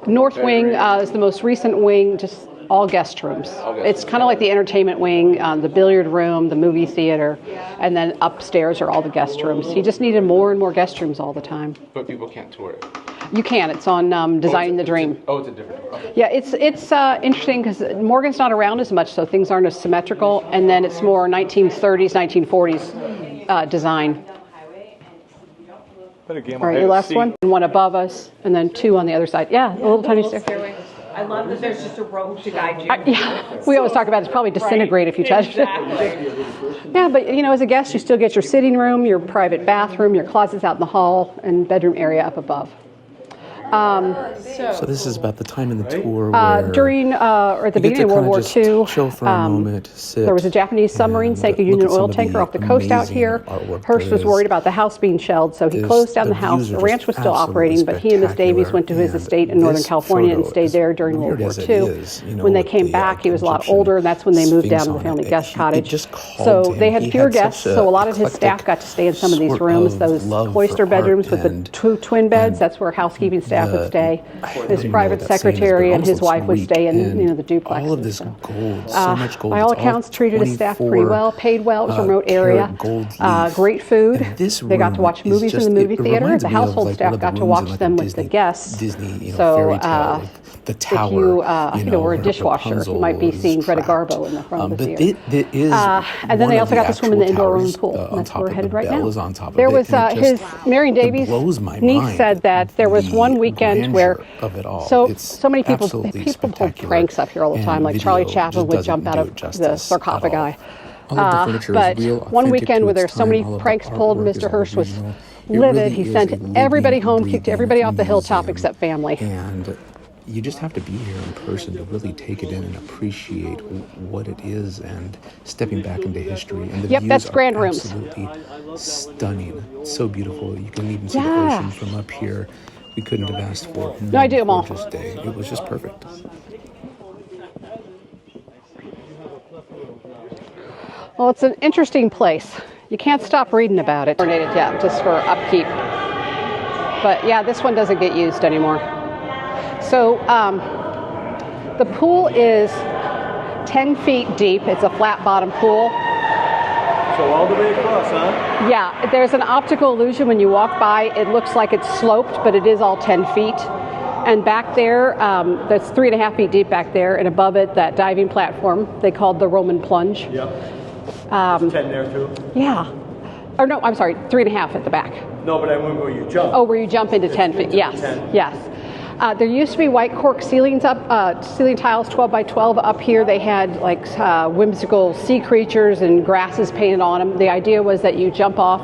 [SPEAKER 2] North wing is the most recent wing, just all guest rooms. It's kind of like the entertainment wing, the billiard room, the movie theater, and then upstairs are all the guest rooms. He just needed more and more guest rooms all the time.
[SPEAKER 1] But people can't tour it.
[SPEAKER 2] You can. It's on Designing the Dream.
[SPEAKER 1] It's a different tour. Okay.
[SPEAKER 2] Yeah, it's interesting because Morgan's not around as much, so things aren't as symmetrical. And then it's more 1930s, 1940s design.
[SPEAKER 7] But again,
[SPEAKER 2] All right, your last one, and one above us, and then two on the other side. Yeah, a little tiny stairway.
[SPEAKER 3] I love that there's just a rope to guide you.
[SPEAKER 2] Yeah, we always talk about it's probably disintegrate if you touch it. Yeah, but you know, as a guest, you still get your sitting room, your private bathroom, your closets out in the hall, and bedroom area up above.
[SPEAKER 1] So this is about the time in the tour where
[SPEAKER 2] during or at the beginning of World War II,
[SPEAKER 1] chill for a moment, sit,
[SPEAKER 2] there was a Japanese submarine sank a Union oil tanker off the coast out here. Hearst was worried about the house being shelled, so he closed down the house. The ranch was still operating, but he and Miss Davies went to his estate in Northern California and stayed there during World War II. When they came back, he was a lot older, and that's when they moved down to the family guest cottage. So they had fewer guests, so a lot of his staff got to stay in some of these rooms, those Cloister Bedrooms with the two twin beds. That's where housekeeping staff would stay. His private secretary and his wife would stay in, the duplex.
[SPEAKER 1] All of this gold, so much gold.
[SPEAKER 2] By all accounts, treated his staff pretty well, paid well. It was a remote area. Great food. They got to watch movies in the movie theater. The household staff got to watch them with the guests. So if you were a dishwasher, you might be seeing Greta Garbo in the front of the theater. And then they also got to swim in the indoor room pool. That's where we're headed right now. There was his Marion Davies' niece said that there was one weekend where so many people pulled pranks up here all the time, like Charlie Chaplin would jump out of the sarcophagi. But one weekend where there's so many pranks pulled, Mr. Hearst was livid. He sent everybody home, kicked everybody off the hilltop except family.
[SPEAKER 1] And you just have to be here in person to really take it in and appreciate what it is and stepping back into history. And the views
[SPEAKER 2] that's grand
[SPEAKER 1] are
[SPEAKER 2] rooms.
[SPEAKER 1] Absolutely stunning. It's so beautiful. You can even see the ocean from up here. We couldn't have asked for a more gorgeous day. It was just perfect.
[SPEAKER 2] Well, it's an interesting place. You can't stop reading about it. Yeah, just for upkeep. But yeah, this one doesn't get used anymore. So the pool is 10 feet deep. It's a flat bottom pool.
[SPEAKER 4] So all the way across, huh?
[SPEAKER 2] Yeah, there's an optical illusion when you walk by. It looks like it's sloped, but it is all 10 feet. And back there, that's 3.5 feet deep back there, and above it, that diving platform they called the Roman plunge.
[SPEAKER 4] Yep. 10 there too?
[SPEAKER 2] Yeah. Or no, I'm sorry, 3.5 at the back.
[SPEAKER 4] No, but I went where you jump.
[SPEAKER 2] Oh, where you jump into 10 feet. Yes,
[SPEAKER 4] 10.
[SPEAKER 2] Yes. There used to be white cork ceilings ceiling tiles 12 by 12 up here. They had like whimsical sea creatures and grasses painted on them. The idea was that you jump off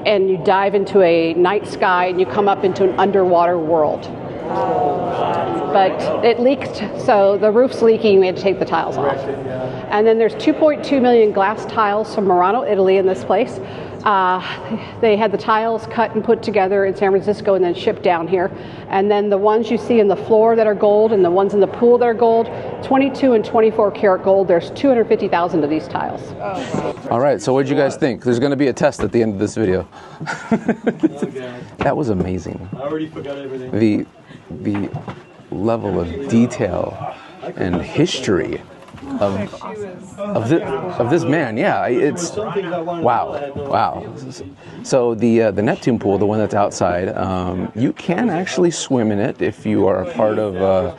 [SPEAKER 2] and you dive into a night sky and you come up into an underwater world. But it leaked, so the roof's leaking. We had to take the tiles off. And then there's 2.2 million glass tiles from Murano, Italy in this place. They had the tiles cut and put together in San Francisco and then shipped down here. And then the ones you see in the floor that are gold and the ones in the pool that are gold, 22 and 24 karat gold. There's 250,000 of these tiles.
[SPEAKER 1] All right, so what did you guys think? There's going to be a test at the end of this video. That was amazing.
[SPEAKER 4] I already forgot everything.
[SPEAKER 1] The level of detail and history of this man, it's wow. So the Neptune pool, the one that's outside, you can actually swim in it if you are a part of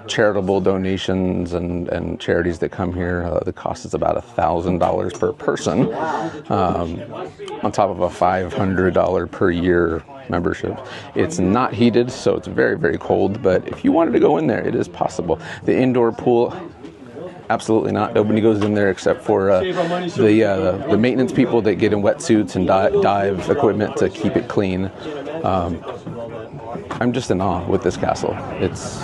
[SPEAKER 1] charitable donations and charities that come here. The cost is about $1,000 per person, on top of a $500 per year membership. It's not heated, so it's very, very cold, but if you wanted to go in there, it is possible. The indoor pool, absolutely not. Nobody goes in there except for the maintenance people that get in wetsuits and dive equipment to keep it clean. I'm just in awe with this castle. It's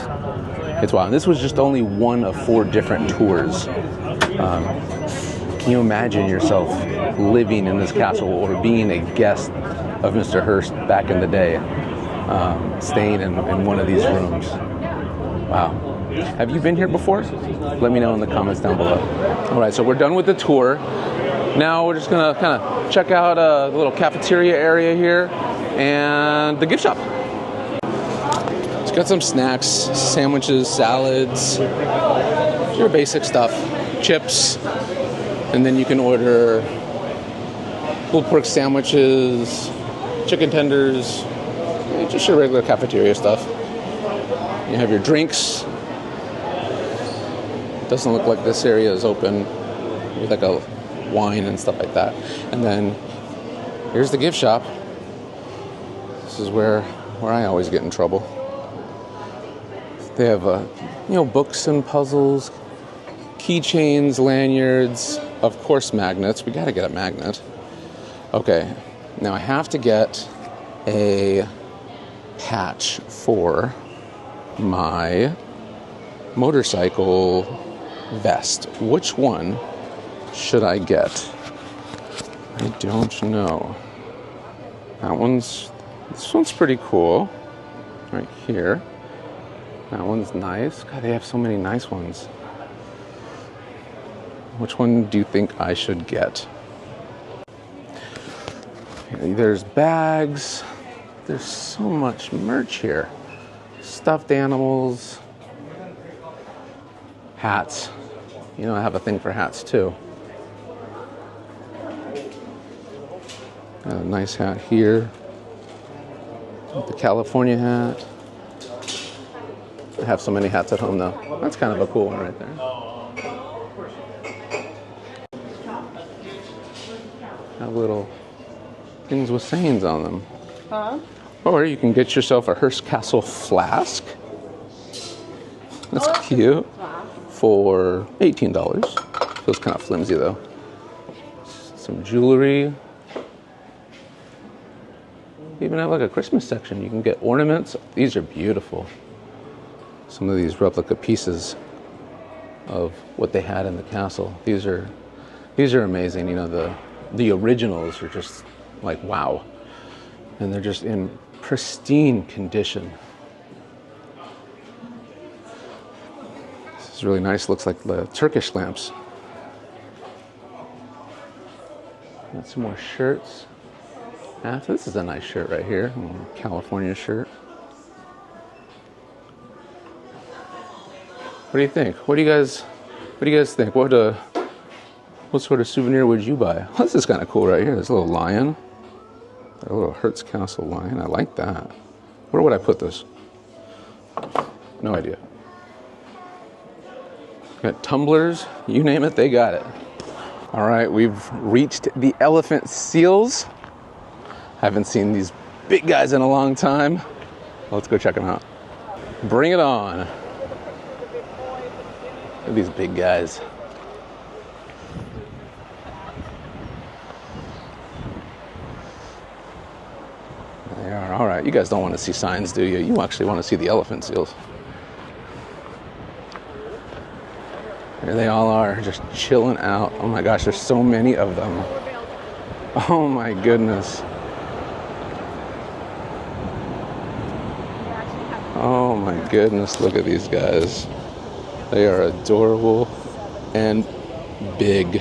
[SPEAKER 1] wild. And this was just only one of 4 different tours. Can you imagine yourself living in this castle or being a guest of Mr. Hearst back in the day, staying in one of these rooms? Wow. Have you been here before? Let me know in the comments down below. All right, so we're done with the tour. Now we're just gonna kind of check out a little cafeteria area here and the gift shop. It's got some snacks, sandwiches, salads, your basic stuff, chips, and then you can order pulled pork sandwiches, chicken tenders, just your regular cafeteria stuff. You have your drinks. Doesn't look like this area is open with like a wine and stuff like that. And then Here's the gift shop. This is where I always get in trouble. They have, books and puzzles, keychains, lanyards, of course magnets. We gotta get a magnet. Okay, now I have to get a patch for my motorcycle vest. Which one should I get? I don't know. This one's pretty cool. Right here. That one's nice. God, they have so many nice ones. Which one do you think I should get? There's bags. There's so much merch here. Stuffed animals. Hats. I have a thing for hats too. Got a nice hat here. The California hat. I have so many hats at home though. That's kind of a cool one right there. Have little things with sayings on them.
[SPEAKER 3] Huh?
[SPEAKER 1] Or you can get yourself a Hearst Castle flask. That's cute. For $18. Feels kind of flimsy though. Some jewelry. Even have like a Christmas section. You can get ornaments. These are beautiful. Some of these replica pieces of what they had in the castle. These are amazing. The originals are just like wow. And they're just in pristine condition. This is really nice. Looks like the Turkish lamps. Got some more shirts. This is a nice shirt right here. California shirt. What do you think? What do you guys think? What sort of souvenir would you buy? Oh, this is kind of cool right here. This little lion. A little Hearst Castle lion. I like that. Where would I put this? No idea. Got tumblers. You name it, they got it. All right, we've reached the elephant seals. Haven't seen these big guys in a long time. Let's go check them out. Bring it on. Look at these big guys. They are. All right, you guys don't want to see signs, do you? You actually want to see the elephant seals. Here they all are, just chilling out. Oh my gosh, there's so many of them. Oh my goodness. Oh my goodness, look at these guys. They are adorable and big.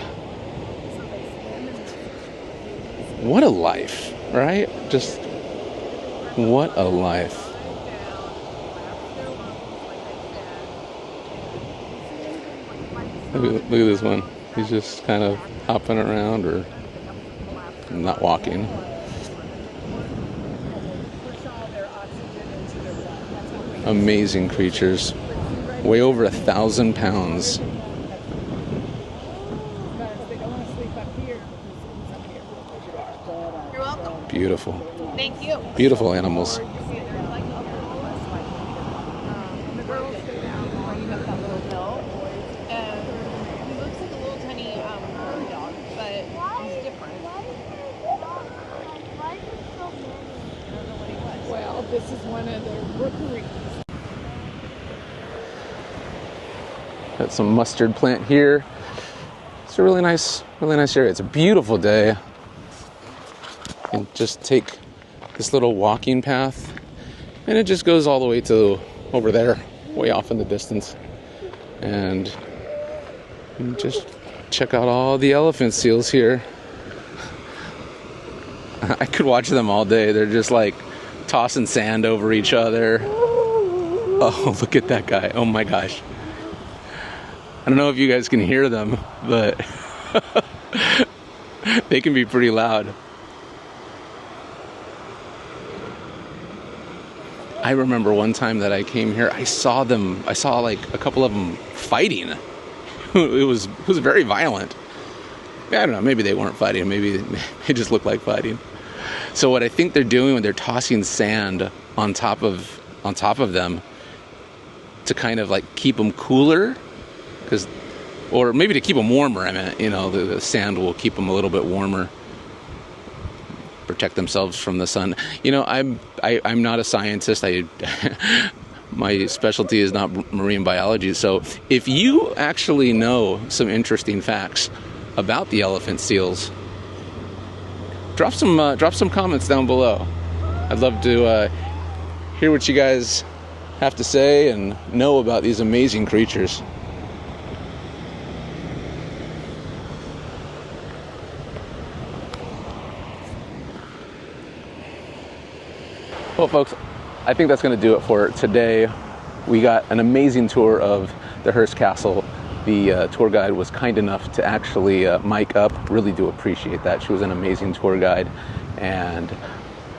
[SPEAKER 1] What a life, right? Just what a life. Look at this one. He's just kind of hopping around or not walking. Amazing creatures. Weigh over 1,000 pounds.
[SPEAKER 6] You're welcome.
[SPEAKER 1] Beautiful.
[SPEAKER 6] Thank you.
[SPEAKER 1] Beautiful animals.
[SPEAKER 6] The girls go down while you have that little hill. And he looks like a little tiny bird dog, but he's different.
[SPEAKER 9] Why is it so many?
[SPEAKER 6] I don't know what he was.
[SPEAKER 3] Well, this is one of the rookeries.
[SPEAKER 1] Got some mustard plant here. It's a really nice area. It's a beautiful day. And just take this little walking path, and it just goes all the way to over there, way off in the distance. And just check out all the elephant seals here. I could watch them all day. They're just like tossing sand over each other. Oh, look at that guy. Oh my gosh. I don't know if you guys can hear them, but they can be pretty loud. I remember one time that I came here, I saw like a couple of them fighting. It was very violent. I don't know, maybe they weren't fighting, maybe they just looked like fighting. So what I think they're doing when they're tossing sand on top of them to kind of like keep them cooler, or maybe to keep them warmer. I mean, you know, the sand will keep them a little bit warmer, protect themselves from the sun. You know, I'm not a scientist. My specialty is not marine biology. So if you actually know some interesting facts about the elephant seals, drop some comments down below. I'd love to hear what you guys have to say and know about these amazing creatures. Well, folks, I think that's going to do it for today. We got an amazing tour of the Hearst Castle. The tour guide was kind enough to actually mic up. Really do appreciate that. She was an amazing tour guide, and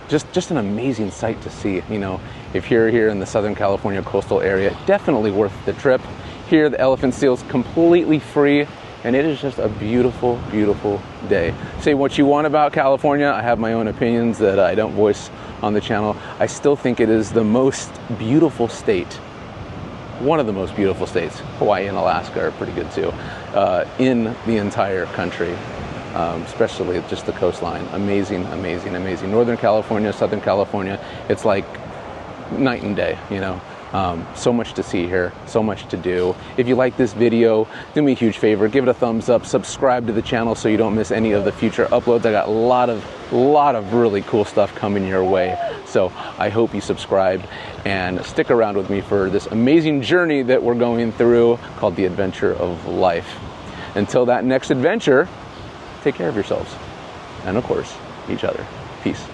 [SPEAKER 1] just an amazing sight to see. You know, if you're here in the Southern California coastal area, definitely worth the trip. Here, the elephant seal's completely free, and it is just a beautiful, beautiful day. Say what you want about California. I have my own opinions that I don't voice on the channel. I still think it is the most beautiful state, one of the most beautiful states. Hawaii and Alaska are pretty good too, in the entire country, especially just the coastline. Amazing, amazing, amazing. Northern California, Southern California, it's like night and day, you know. So much to see here, so much to do. If you like this video, do me a huge favor, give it a thumbs up, subscribe to the channel so you don't miss any of the future uploads. I got a lot of really cool stuff coming your way. So I hope you subscribe and stick around with me for this amazing journey that we're going through called the adventure of life. Until that next adventure, take care of yourselves and of course, each other. Peace.